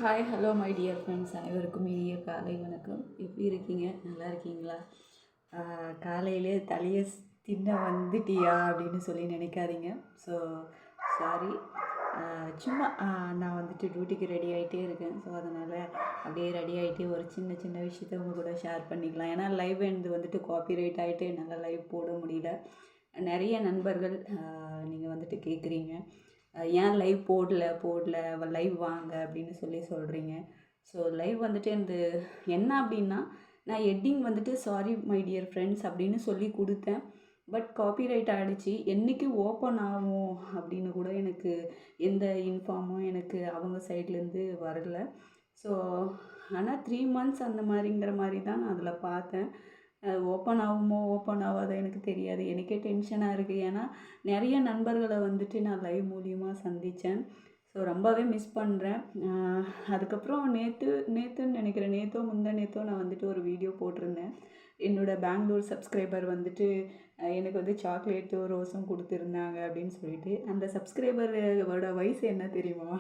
Hi hello my dear friends, அனைவருக்கும் இனிய காலை வணக்கம். எப்படி இருக்கீங்க? நல்லா இருக்கீங்களா? காலையிலே தலையை தின்ன வந்துட்டியா அப்படின்னு சொல்லி நினைக்காதீங்க. So sorry. சும்மா நான் வந்துட்டு டியூட்டிக்கு ரெடி ஆகிட்டே இருக்கேன். ஸோ அதனால் அப்படியே ரெடி ஆகிட்டே ஒரு சின்ன சின்ன விஷயத்த உங்கள் கூட ஷேர் பண்ணிக்கலாம். ஏன்னா லைவ் வந்துட்டு காப்பிரைட் ஆகிட்டு என்னால் லைவ் போட முடியல. நிறைய நண்பர்கள் நீங்கள் வந்துட்டு கேட்குறீங்க, ஏன் லைவ் போடல லைவ் வாங்க அப்படின்னு சொல்கிறீங்க. ஸோ லைவ் வந்துட்டு இந்த என்ன அப்படின்னா, நான் எட்டிங் வந்துட்டு சாரி மை டியர் ஃப்ரெண்ட்ஸ் அப்படின்னு சொல்லி கொடுத்தேன். பட் காப்பிரைட் ஆகிடுச்சு. என்றைக்கு ஓப்பன் ஆகும் அப்படின்னு கூட எனக்கு எந்த இன்ஃபார்மும் எனக்கு அவங்க சைட்லேருந்து வரல. ஸோ ஆனால் 3 months அந்த மாதிரிங்கிற மாதிரி தான் நான் அதில் பார்த்தேன். ஓப்பன் ஆகுமோ ஓப்பன் ஆகாதோ எனக்கு தெரியாது. எனக்கே டென்ஷனாக இருக்குது. ஏன்னா நிறைய நண்பர்களை வந்துட்டு நான் லைவ் மூலியமாக சந்தித்தேன். ஸோ ரொம்பவே மிஸ் பண்ணுறேன். அதுக்கப்புறம் நேற்றுன்னு நினைக்கிறேன், முந்தா நேற்றோ நான் வந்துட்டு ஒரு வீடியோ போட்டிருந்தேன். என்னோடய பெங்களூர் சப்ஸ்கிரைபர் வந்துட்டு எனக்கு வந்து சாக்லேட்டும் ரோஸும் கொடுத்துருந்தாங்க அப்படின்னு சொல்லிட்டு. அந்த சப்ஸ்கிரைபரோட வயசு என்ன தெரியுமா?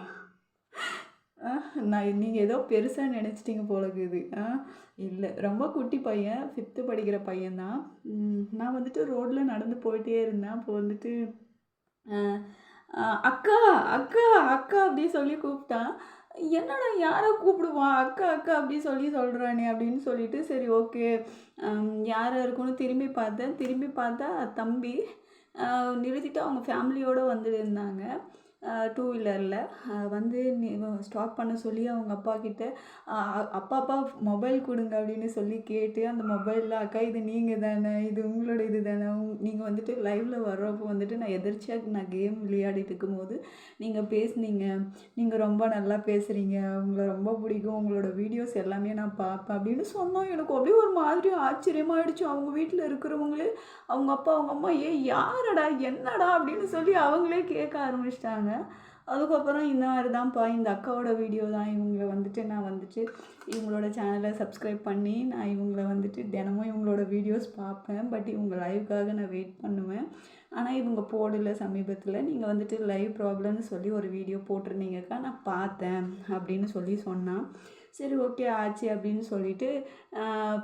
நீங்கள் ஏதோ பெருசாக நினச்சிட்டிங்க போல இருக்குது. இல்லை, ரொம்ப குட்டி பையன், 5th படிக்கிற பையன்தான். நான் வந்துட்டு ரோட்டில் நடந்து போயிட்டே இருந்தேன். அப்போ வந்துட்டு அக்கா அக்கா அக்கா அப்படி சொல்லி கூப்பிட்டான். என்னடா யாரை கூப்பிடுவான் அக்கா அக்கா அப்படி சொல்கிறானே அப்படின்னு சொல்லிட்டு, சரி ஓகே யாராக இருக்குன்னு திரும்பி பார்த்தா தம்பி நிறுத்திட்டு அவங்க ஃபேமிலியோடு வந்துருந்தாங்க. 2 வீலரில் வந்து ஸ்டாப் பண்ண சொல்லி அவங்க அப்பா கிட்ட அப்பா மொபைல் கொடுங்க அப்படின்னு சொல்லி கேட்டு, அந்த மொபைலில் அக்கா இது நீங்கள் தானே, இது உங்களோட இது தானே, நீங்கள் வந்துட்டு லைவில் வர்றப்போ வந்துட்டு நான் எதிர்ச்சியாக நான் கேம் விளையாடிட்டு இருக்கும்போது நீங்கள் பேசுனீங்க, நீங்கள் ரொம்ப நல்லா பேசுகிறீங்க, உங்களை ரொம்ப பிடிக்கும், உங்களோட வீடியோஸ் எல்லாமே நான் பார்ப்பேன் அப்படின்னு சொன்னோம். எனக்கு அப்படியே ஒரு மாதிரி ஆச்சரியமாகிடுச்சு. அவங்க வீட்டில் இருக்கிறவங்களே அவங்க அப்பா அவங்க அம்மா யாரடா என்னடா அப்படின்னு சொல்லி அவங்களே கேட்க ஆரம்பிச்சிட்டாங்க. அதுக்கப்புறம் இந்த மாதிரி தான்ப்பா, இந்த அக்காவோட வீடியோ தான், இவங்களை வந்துட்டு நான் வந்துட்டு இவங்களோட சேனலை சப்ஸ்கிரைப் பண்ணி நான் இவங்களை வந்துட்டு தினமும் இவங்களோட வீடியோஸ் பார்ப்பேன். பட் இவங்க லைவுக்காக நான் வெயிட் பண்ணுவேன். ஆனால் இவங்க போடல சமீபத்தில். நீங்கள் வந்துட்டு லைவ் ப்ராப்ளம்னு சொல்லி ஒரு வீடியோ போட்டிருந்தீங்கக்கா, நான் பார்த்தேன் அப்படின்னு சொன்னான். சரி ஓகே ஆச்சு அப்படின்னு சொல்லிட்டு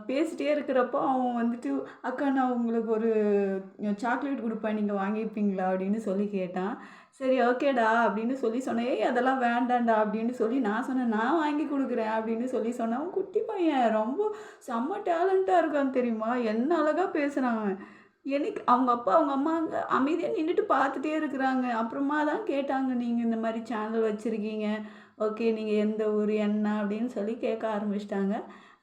பேசிகிட்டே இருக்கிறப்போ அவன் வந்துட்டு, அக்கா நான் உங்களுக்கு ஒரு சாக்லேட் கொடுப்பேன், நீங்கள் வாங்கியிருப்பீங்களா அப்படின்னு சொல்லி கேட்டான். சரி ஓகேடா அப்படின்னு சொன்னேன். அதெல்லாம் வேண்டாண்டா அப்படின்னு சொல்லி நான் சொன்னேன், நான் வாங்கி கொடுக்குறேன் அப்படின்னு சொன்னேன். அவன் குட்டி பையன் ரொம்ப செம்ம டேலண்ட்டாக இருக்கான் தெரியுமா, என்ன அழகாக பேசுகிறான். எனக்கு அவங்க அப்பா அவங்க அம்மா அங்கே அமைதியாக நின்றுட்டு பார்த்துட்டே இருக்கிறாங்க. அப்புறமா தான் கேட்டாங்க, நீங்கள் இந்த மாதிரி சேனல் வச்சுருக்கீங்க, ஓகே நீங்கள் எந்த ஊர் என்ன அப்படின்னு சொல்லி கேட்க ஆரம்பிச்சிட்டாங்க.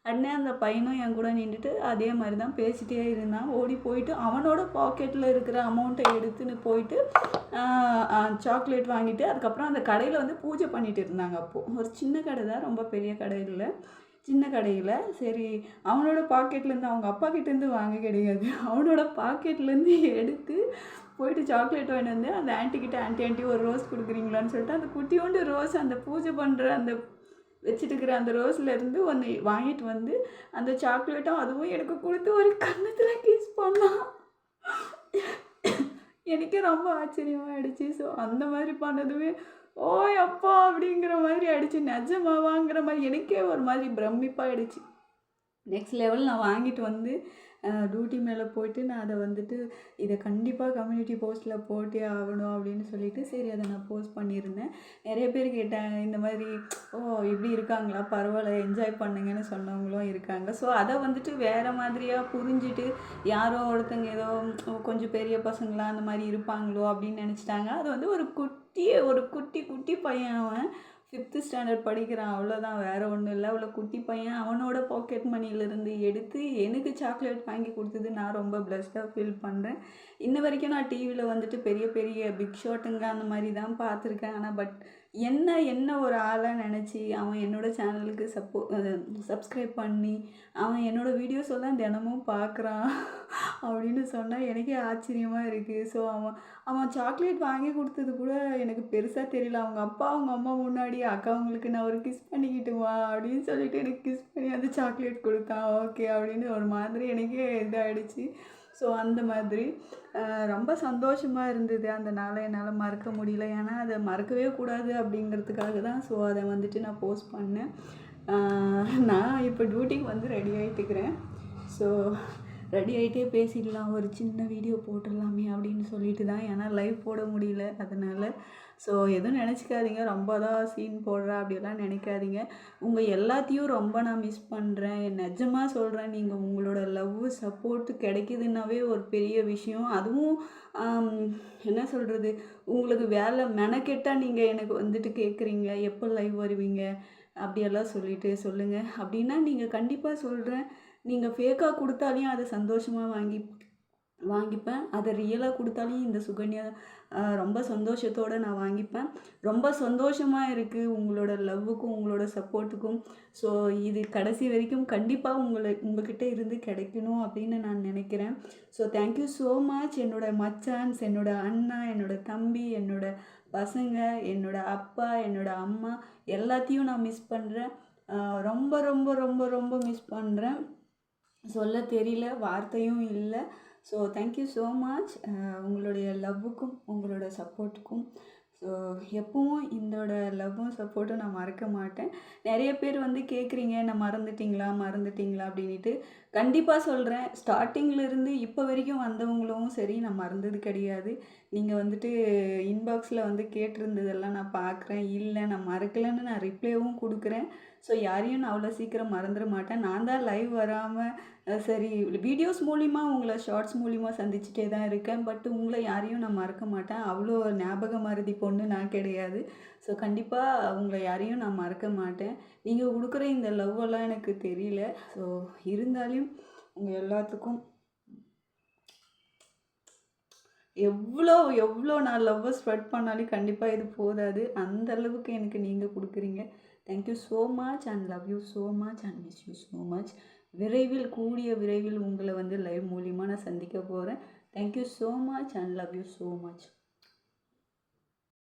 உடனே அந்த பையனும் என் கூட நின்றுட்டு அதே மாதிரி தான் பேசிகிட்டே இருந்தான். ஓடி போயிட்டு அவனோட பாக்கெட்டில் இருக்கிற அமௌண்ட்டை எடுத்துன்னு போயிட்டு சாக்லேட் வாங்கிட்டு, அதுக்கப்புறம் அந்த கடையில் வந்து பூஜை பண்ணிட்டு இருந்தாங்க. அப்போது ஒரு சின்ன கடை தான், ரொம்ப பெரிய கடை இல்லை, சின்ன கடையில். சரி அவனோட பாக்கெட்லேருந்து, அவங்க அப்பா கிட்டேருந்து வாங்க கிடையாது, அவனோட பாக்கெட்லேருந்து எடுத்து போயிட்டு சாக்லேட் வாங்கிட்டு வந்து அந்த ஆன்ட்டிக்கிட்ட, ஆன்ட்டி ஒரு ரோஸ் கொடுக்குறீங்களான்னு சொல்லிட்டு அந்த குட்டியோண்டு ரோஸ், அந்த பூஜை பண்ணுற அந்த வச்சுட்டு இருக்கிற அந்த ரோஸ்லேருந்து ஒன்று வாங்கிட்டு வந்து அந்த சாக்லேட்டும் அதுவும் எனக்கு கொடுத்து ஒரு கன்னத்தில் கிஸ் பண்ணான். எனக்கே ரொம்ப ஆச்சரியமாகிடுச்சு. ஸோ அந்த மாதிரி பண்ணதுமே ஓய் அப்பா அப்படிங்கிற மாதிரி ஆயிடுச்சு. நிஜமாவாங்கிற மாதிரி எனக்கே ஒரு மாதிரி பிரமிப்பாகிடுச்சு. நெக்ஸ்ட் லெவல் நான் வாங்கிட்டு வந்து டியூட்டி மேலே போயிட்டு நான் அதை வந்துட்டு இதை கண்டிப்பாக கம்யூனிட்டி போஸ்ட்டில் போட்டே ஆகணும் அப்படின்னு சொல்லிட்டு சரி அதை நான் போஸ்ட் பண்ணியிருந்தேன். நிறைய பேர் கேட்டாங்க இந்த மாதிரி, ஓ இப்படி இருக்காங்களா, பரவாயில்ல என்ஜாய் பண்ணுங்கன்னு சொன்னவங்களும் இருக்காங்க. ஸோ அதை வந்துட்டு வேறு மாதிரியாக புரிஞ்சுட்டு யாரோ ஒருத்தங்க ஏதோ கொஞ்சம் பெரிய பசங்களாம் அந்த மாதிரி இருப்பாங்களோ அப்படின்னு நினச்சிட்டாங்க. அது வந்து ஒரு குட்டி பையன், அவன் 5th ஸ்டாண்டர்ட் படிக்கிறான், அவ்வளோதான், வேறு ஒன்றும் இல்லை. அவ்வளோ குட்டி பையன் அவனோட பாக்கெட் மணியிலேருந்து எடுத்து எனக்கு சாக்லேட் வாங்கி கொடுத்தது நான் ரொம்ப பிளஸ்டாக ஃபீல் பண்ணுறேன். இன்ன வரைக்கும் நான் டிவியில் வந்துட்டு பெரிய பெரிய பிக் ஷாட்டுங்க அந்த மாதிரி தான் பார்த்துருக்கேன். ஆனால் பட் என்ன ஒரு ஆளாக நினச்சி அவன் என்னோடய சேனலுக்கு சப்ஸ்கிரைப் பண்ணி அவன் என்னோடய வீடியோஸ் எல்லாம் தினமும் பார்க்குறான் அப்படின்னு சொன்னால் எனக்கே ஆச்சரியமாக இருக்குது. ஸோ அவன் சாக்லேட் வாங்கி கொடுத்தது கூட எனக்கு பெருசாக தெரியல. அவங்க அப்பா அவங்க அம்மா முன்னாடி, அக்கா அவங்களுக்கு நான் ஒரு கிஸ் பண்ணிக்கிட்டுமா அப்படின்னு சொல்லிட்டு எனக்கு கிஸ் பண்ணி அந்த சாக்லேட் கொடுத்தான். ஓகே அப்படின்னு ஒரு மாதிரி எனக்கே இதாகிடுச்சு. ஸோ அந்த மாதிரி ரொம்ப சந்தோஷமாக இருந்தது. அந்த நாளை என்னால் மறக்க முடியல. ஏன்னா அதை மறக்கவே கூடாது அப்படிங்கிறதுக்காக தான் ஸோ அதை வந்துட்டு நான் போஸ்ட் பண்ணேன். நான் இப்போ டியூட்டிக்கு வந்து ரெடி ஆகிட்டுக்கிறேன். ஸோ ரெடி ஆகிட்டே பேசிடலாம், ஒரு சின்ன வீடியோ போட்டுடலாமே அப்படின்னு சொல்லிட்டு தான். ஏன்னா லைவ் போட முடியல அதனால். ஸோ எதுவும் நினச்சிக்காதீங்க, ரொம்ப தான் சீன் போடுறேன் அப்படியெல்லாம் நினைக்காதீங்க. உங்கள் எல்லாத்தையும் ரொம்ப நான் மிஸ் பண்ணுறேன். நிஜமாக சொல்கிறேன். நீங்கள் உங்களோட லவ் சப்போர்ட்டு கிடைக்குதுன்னாவே ஒரு பெரிய விஷயம். அதுவும் என்ன சொல்கிறது, உங்களுக்கு வேலை மெனக்கெட்டால் நீங்கள் எனக்கு வந்துட்டு கேட்குறீங்க எப்போ லைவ் வருவீங்க அப்படியெல்லாம் சொல்லிட்டு சொல்லுங்கள். அப்படின்னா நீங்கள் கண்டிப்பாக சொல்கிறேன், நீங்கள் ஃபேக்காக கொடுத்தாலையும் அதை சந்தோஷமாக வாங்கிப்பேன். அதை ரியலாக கொடுத்தாலையும் இந்த சுகன்யா ரொம்ப சந்தோஷத்தோடு நான் வாங்கிப்பேன். ரொம்ப சந்தோஷமாக இருக்குது உங்களோட லவ்வுக்கும் உங்களோட சப்போர்ட்டுக்கும். ஸோ இது கடைசி வரைக்கும் கண்டிப்பாக உங்கள்கிட்ட இருந்து கிடைக்கணும் அப்படின்னு நான் நினைக்கிறேன். So thank you so much. என்னோடய மச்சான்ஸ், என்னோடய அண்ணா, என்னோடய தம்பி, என்னோடய பசங்க, என்னோடய அப்பா, என்னோடய அம்மா எல்லாத்தையும் நான் மிஸ் பண்ணுறேன். ரொம்ப ரொம்ப ரொம்ப ரொம்ப மிஸ் பண்ணுறேன். சொல்ல தெரியல, வார்த்தையும் இல்லை. So thank you so much. உங்களுடைய லவ்வுக்கும் உங்களோட சப்போர்ட்டுக்கும். ஸோ எப்பவும் இதோட லவ்வும் சப்போர்ட்டும் நான் மறக்க மாட்டேன். நிறைய பேர் வந்து கேட்குறீங்க, நான் மறந்துட்டிங்களா அப்படின்ட்டு. கண்டிப்பாக சொல்கிறேன், ஸ்டார்டிங்கிலேருந்து இப்போ வரைக்கும் வந்தவங்களும் சரி, நான் மறந்தது கிடையாது. நீங்கள் வந்துட்டு இன்பாக்ஸில் வந்து கேட்டிருந்ததெல்லாம் நான் பார்க்குறேன். இல்லை நான் மறக்கலைன்னு நான் ரிப்ளைவும் கொடுக்குறேன். ஸோ யாரையும் நான் அவ்வளோ சீக்கிரம் மறந்துட மாட்டேன். நான் தான் லைவ் வராமல் சரி வீடியோஸ் மூலிமா உங்களை ஷார்ட்ஸ் மூலிமா சந்திச்சுட்டே தான் இருக்கேன். பட் உங்களை யாரையும் நான் மறக்க மாட்டேன். அவ்வளோ ஞாபக மறதி பொண்ணு நான் கிடையாது. ஸோ கண்டிப்பாக உங்களை யாரையும் நான் மறக்க மாட்டேன். நீங்கள் கொடுக்குற இந்த லவ்வெல்லாம் எனக்கு தெரியல. ஸோ இருந்தாலும் உங்கள் எல்லாத்துக்கும் எவ்வளோ நான் லவ்வை ஸ்ப்ரெட் பண்ணாலும் கண்டிப்பாக இது போதாது. அந்த அளவுக்கு எனக்கு நீங்கள் கொடுக்குறீங்க. Thank you so much and love you so much and miss you so much. கூடிய விரைவில் உங்களை வந்து லைவ் மூலிமா நான் சந்திக்க போகிறேன். Thank you so much and love you so much.